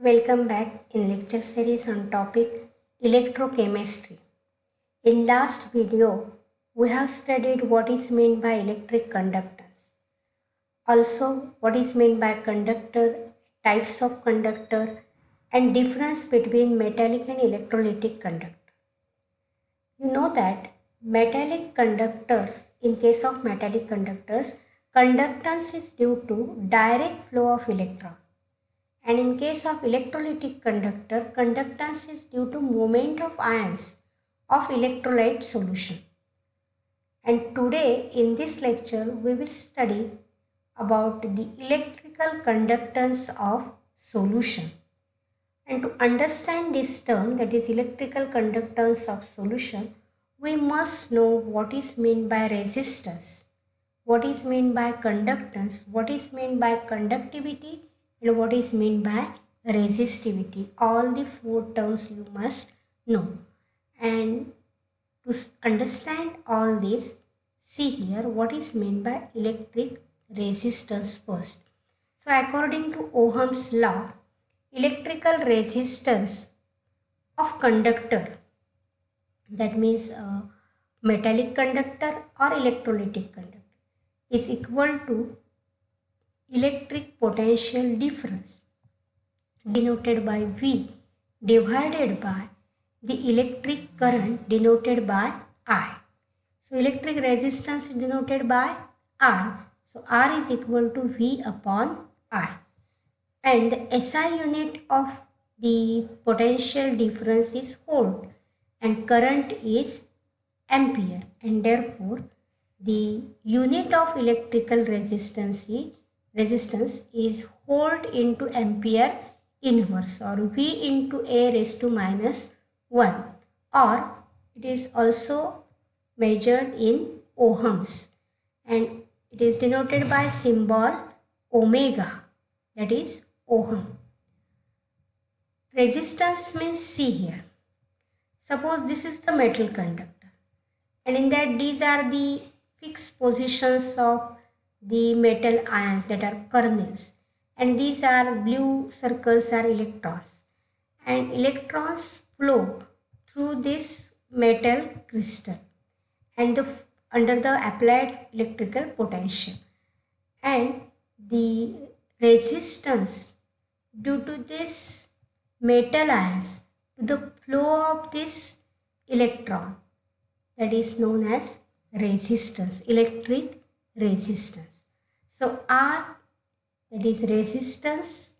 Welcome back in lecture series on topic electrochemistry. In last video, we have studied what is meant by electric conductance. Also, what is meant by conductor, types of conductor, and difference between metallic and electrolytic conductor. You know that metallic conductors, in case of metallic conductors, conductance is due to direct flow of electron. And in case of electrolytic conductor, conductance is due to movement of ions of electrolyte solution. And today in this lecture, we will study about the electrical conductance of solution. And to understand this term, that is electrical conductance of solution, we must know what is meant by resistance, what is meant by conductance, what is meant by conductivity, and what is meant by resistivity. All the four terms you must know. And to understand all this, see here what is meant by electric resistance first. So according to Ohm's law, electrical resistance of conductor, that means metallic conductor or electrolytic conductor, is equal to electric potential difference denoted by V divided by the electric current denoted by I. So electric resistance is denoted by R. So R is equal to V upon I. And the SI unit of the potential difference is volt and current is ampere, and therefore the unit of electrical resistance is volt into ampere inverse, or V into A raised to minus 1, or it is also measured in ohms and it is denoted by symbol omega, that is ohm. Resistance means, see here, suppose this is the metal conductor and in that these are the fixed positions of the metal ions, that are kernels, and these are blue circles are electrons, and electrons flow through this metal crystal and under the applied electrical potential, and the resistance due to this metal ions to the flow of this electron, that is known as resistance, electric resistance. So R, that is resistance,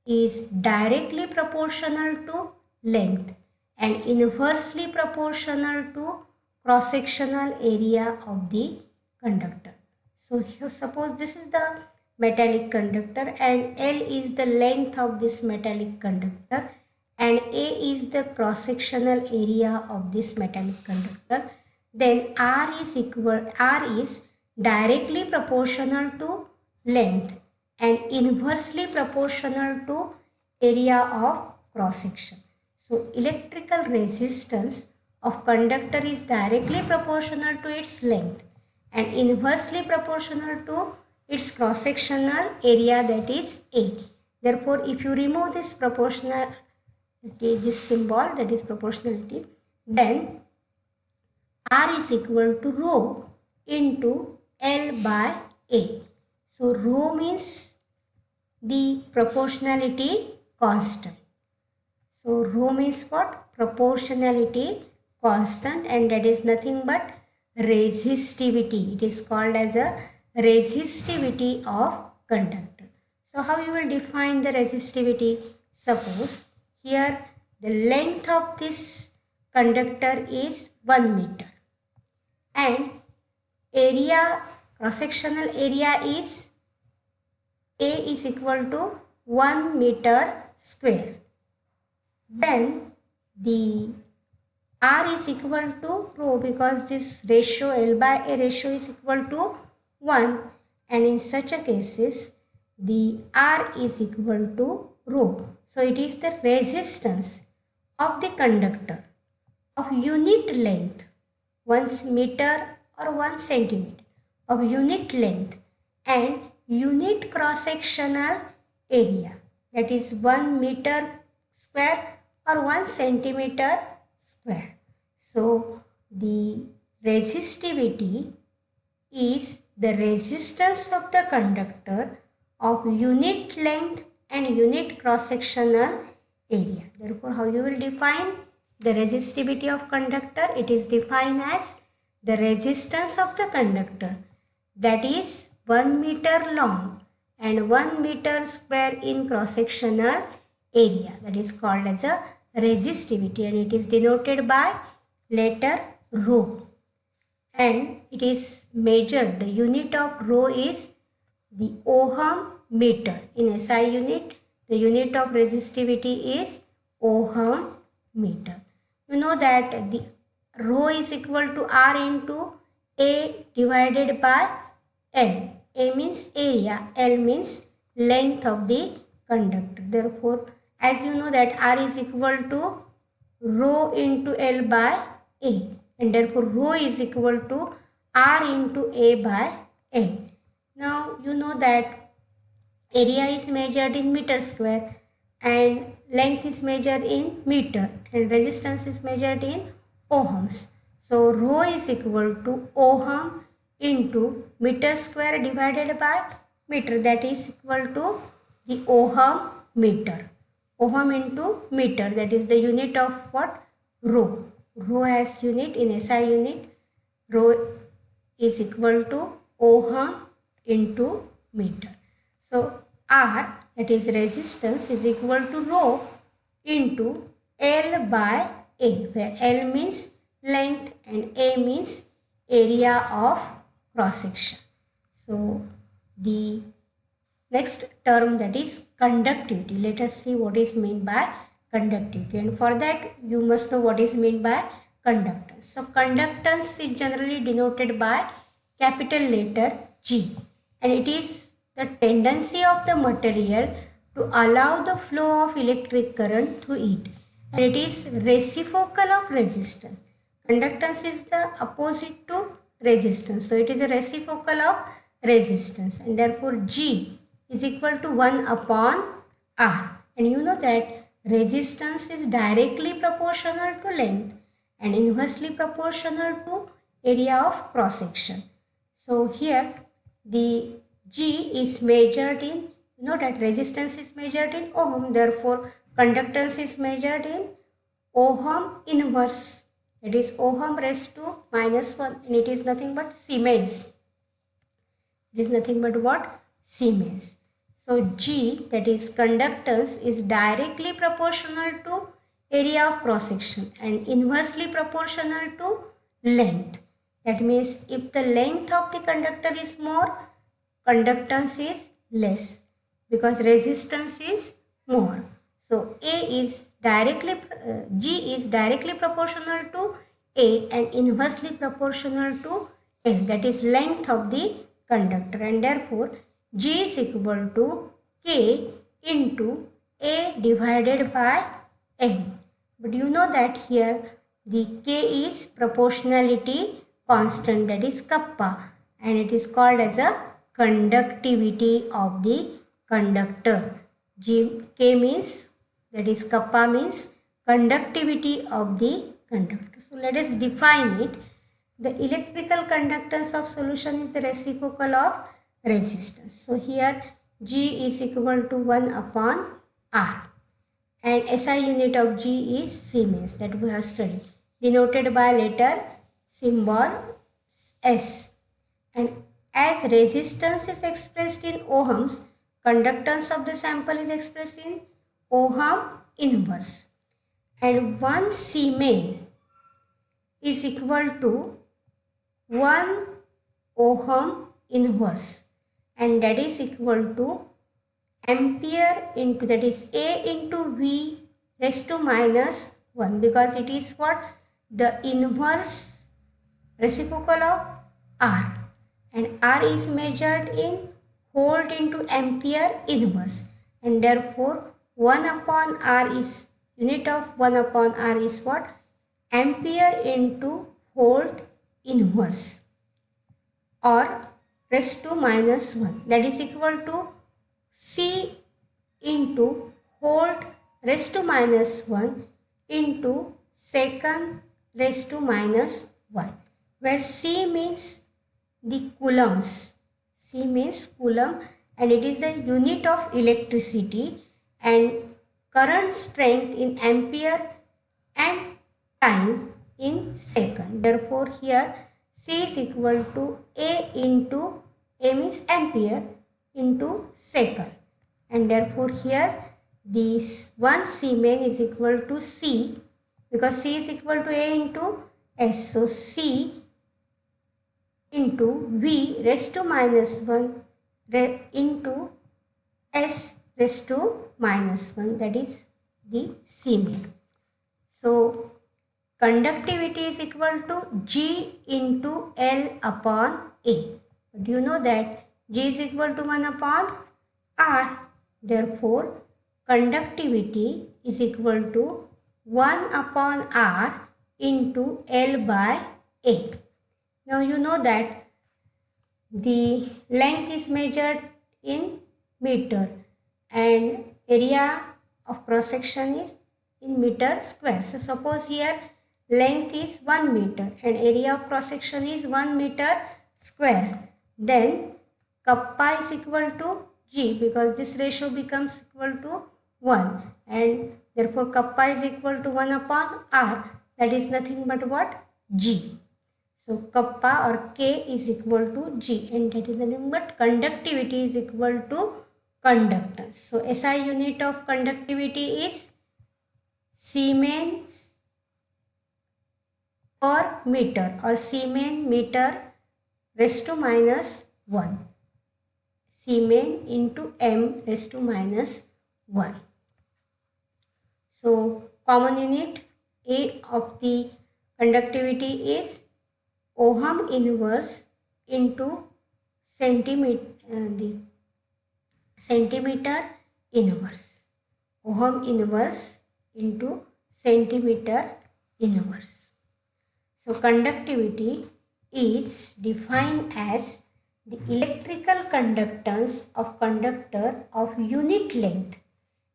is directly proportional to length and inversely proportional to cross-sectional area of the conductor. So here suppose this is the metallic conductor and L is the length of this metallic conductor and A is the cross-sectional area of this metallic conductor, then R is directly proportional to length and inversely proportional to area of cross section. So electrical resistance of conductor is directly proportional to its length and inversely proportional to its cross sectional area, that is A. Therefore, if you remove this proportionality, this symbol, that is proportionality, then R is equal to rho into L by A. So rho means the proportionality constant. So rho means what? Proportionality constant, and that is nothing but resistivity. It is called as a resistivity of conductor. So how you will define the resistivity? Suppose here the length of this conductor is 1 meter and area, cross-sectional area is A is equal to 1 meter square. Then the R is equal to rho, because this ratio L by A ratio is equal to 1, and in such a cases the R is equal to rho. So it is the resistance of the conductor of unit length, 1 meter or 1 centimeter of unit length and unit cross-sectional area, that is 1 meter square or 1 centimeter square. So the resistivity is the resistance of the conductor of unit length and unit cross-sectional area. Therefore, how you will define the resistivity of conductor? It is defined as the resistance of the conductor that is 1 meter long and 1 meter square in cross-sectional area. That is called as a resistivity, and it is denoted by letter rho. And it is measured, the unit of rho is the ohm meter. In SI unit, the unit of resistivity is ohm meter. You know that the rho is equal to R into A divided by L. A means area, L means length of the conductor. Therefore, as you know that R is equal to rho into L by A, and therefore rho is equal to R into A by L. Now you know that area is measured in meter square and length is measured in meter and resistance is measured in ohms. So rho is equal to ohm into meter square divided by meter, that is equal to the ohm meter. Ohm into meter, that is the unit of what? Rho. Rho has unit in SI unit. Rho is equal to ohm into meter. So R, that is resistance, is equal to rho into L by A, where L means length and A means area of cross section. So the next term, that is conductivity. Let us see what is meant by conductivity, and for that you must know what is meant by conductance. So conductance is generally denoted by capital letter G, and it is the tendency of the material to allow the flow of electric current through it, and it is reciprocal of resistance. Conductance is the opposite to resistance, so it is a reciprocal of resistance, and therefore G is equal to 1 upon R. And you know that resistance is directly proportional to length and inversely proportional to area of cross section. So here the G is measured in, you know that resistance is measured in ohm, therefore conductance is measured in ohm inverse, that is ohm raised to -1, and it is nothing but Siemens. It is nothing but what? Siemens. So G, that is conductance, is directly proportional to area of cross section and inversely proportional to length. That means if the length of the conductor is more, conductance is less because resistance is more. So G is directly proportional to A and inversely proportional to L, that is length of the conductor, and therefore G is equal to K into A divided by N. But you know that here the K is proportionality constant, that is kappa, and it is called as a conductivity of the conductor. K means, that is kappa means conductivity of the conductor. So let us define it. The electrical conductance of solution is the reciprocal of resistance. So here G is equal to 1 upon R, and SI unit of G is Siemens, that we have studied, denoted by letter symbol S. And as resistance is expressed in ohms, conductance of the sample is expressed in ohm inverse, and 1 Siemens is equal to 1 ohm inverse, and that is equal to ampere into, that is A into V raised to -1, because it is what? The inverse reciprocal of R, and R is measured in volt into ampere inverse, and therefore 1 upon R is, unit of 1 upon R is what? Ampere into volt inverse or raised to -1, that is equal to C into volt raised to minus 1 into second raised to minus 1, where C means the coulombs. C means coulomb, and it is the unit of electricity, and current strength in ampere and time in second. Therefore, here C is equal to A into A means ampere into second, and therefore here this 1 Siemens is equal to C, because C is equal to A into S. So C into V raised to minus 1 into S raised to minus 1, that is the Siemens. So conductivity is equal to G into L upon A. But you know that G is equal to 1 upon R. Therefore, conductivity is equal to 1 upon R into L by A. Now you know that the length is measured in meter and area of cross section is in meter square. So suppose here length is 1 meter and area of cross section is 1 meter square. Then kappa is equal to G, because this ratio becomes equal to 1, and therefore kappa is equal to 1 upon R, that is nothing but what? G. So kappa or K is equal to G, and that is nothing but conductivity is equal to conductance. So SI unit of conductivity is Siemens per meter, or Siemens meter raised to minus 1. Siemens into M raised to minus 1. So common unit A of the conductivity is ohm inverse into centimeter inverse. Ohm inverse into centimeter inverse. So conductivity is defined as the electrical conductance of conductor of unit length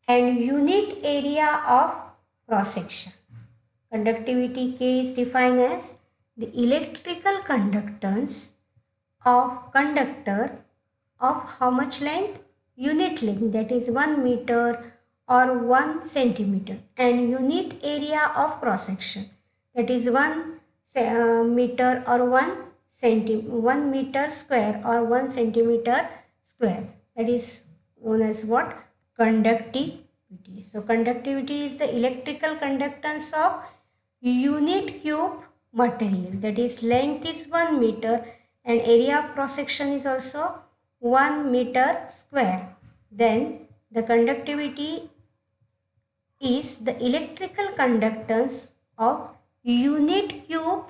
and unit area of cross section. Conductivity K is defined as the electrical conductance of conductor of how much length? Unit length, that is 1 meter or 1 centimeter, and unit area of cross section, that is 1 meter or 1 meter square or 1 centimeter square, that is known as what? Conductivity. So conductivity is the electrical conductance of unit cube material, that is length is 1 meter and area of cross section is also 1 meter square. Then the conductivity is the electrical conductance of unit cube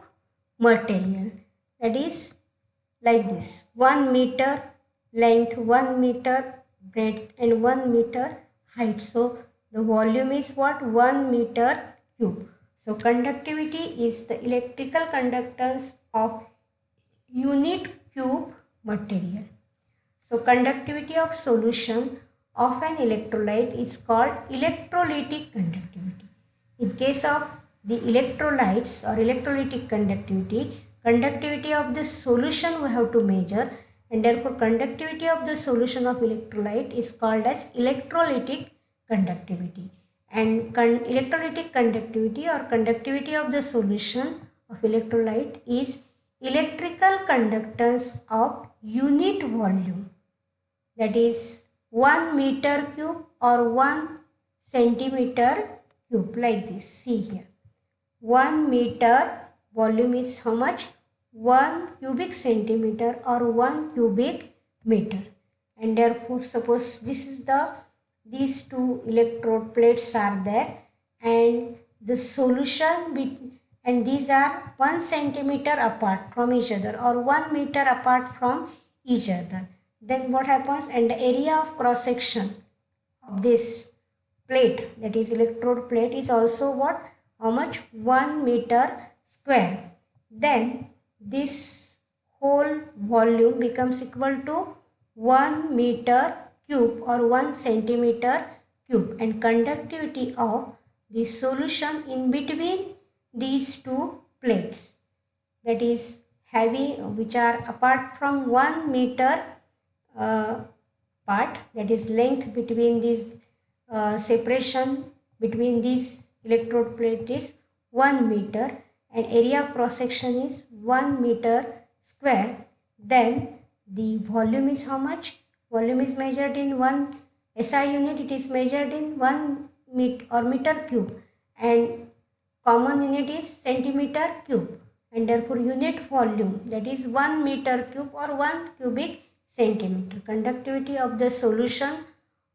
material, that is like this: 1 meter length, 1 meter breadth and 1 meter height. So the volume is what? 1 meter cube. So conductivity is the electrical conductance of unit cube material. So conductivity of solution of an electrolyte is called electrolytic conductivity. In case of the electrolytes or electrolytic conductivity, conductivity of the solution we have to measure, and therefore conductivity of the solution of electrolyte is called as electrolytic conductivity. And electrolytic conductivity or conductivity of the solution of electrolyte is electrical conductance of unit volume, that is 1 meter cube or 1 centimeter cube, like this. See here, 1 meter volume is how much? 1 cubic centimeter or 1 cubic meter, and therefore suppose this is these two electrode plates are there, and the solution and these are 1 centimeter apart from each other or 1 meter apart from each other. Then what happens? And the area of cross section of this plate, that is electrode plate, is also what? How much? 1 meter square. Then this whole volume becomes equal to 1 meter cube or 1 centimeter cube, and conductivity of the solution in between these two plates, that is heavy, which are apart from 1 meter part, that is length between these separation between these electrode plate is 1 meter and area of cross section is 1 meter square. Then the volume is how much? Volume is measured in 1 SI unit, it is measured in 1 meter cube, and common unit is centimeter cube, and therefore unit volume, that is 1 meter cube or 1 cubic centimeter. Conductivity of the solution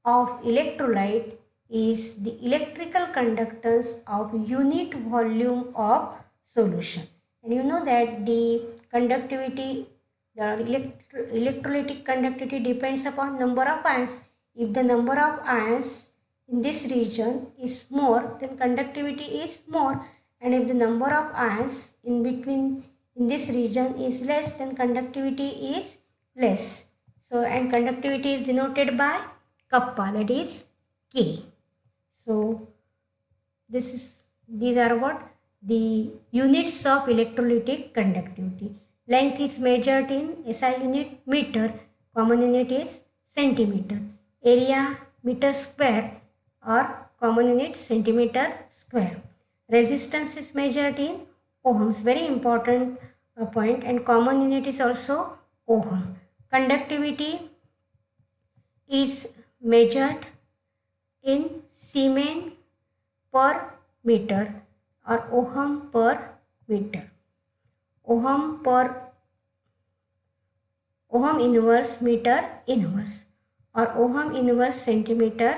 of electrolyte is the electrical conductance of unit volume of solution. And you know that the conductivity, the electrolytic conductivity depends upon number of ions. If the number of ions in this region is more, then conductivity is more, and if the number of ions in between in this region is less, then conductivity is less. So, and conductivity is denoted by kappa, that is K. So, these are what the units of electrolytic conductivity. Length is measured in SI unit meter, common unit is centimeter. Area meter square or common unit centimeter square. Resistance is measured in ohms, very important point, and common unit is also ohm. Conductivity is measured in Siemens per meter or ohm per meter. Ohm inverse meter inverse or ohm inverse centimeter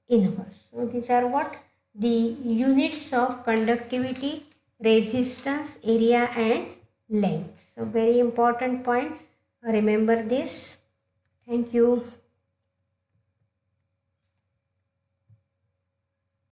inverse. So these are what the units of conductivity, resistance, area and length. So very important point. Remember this. Thank you.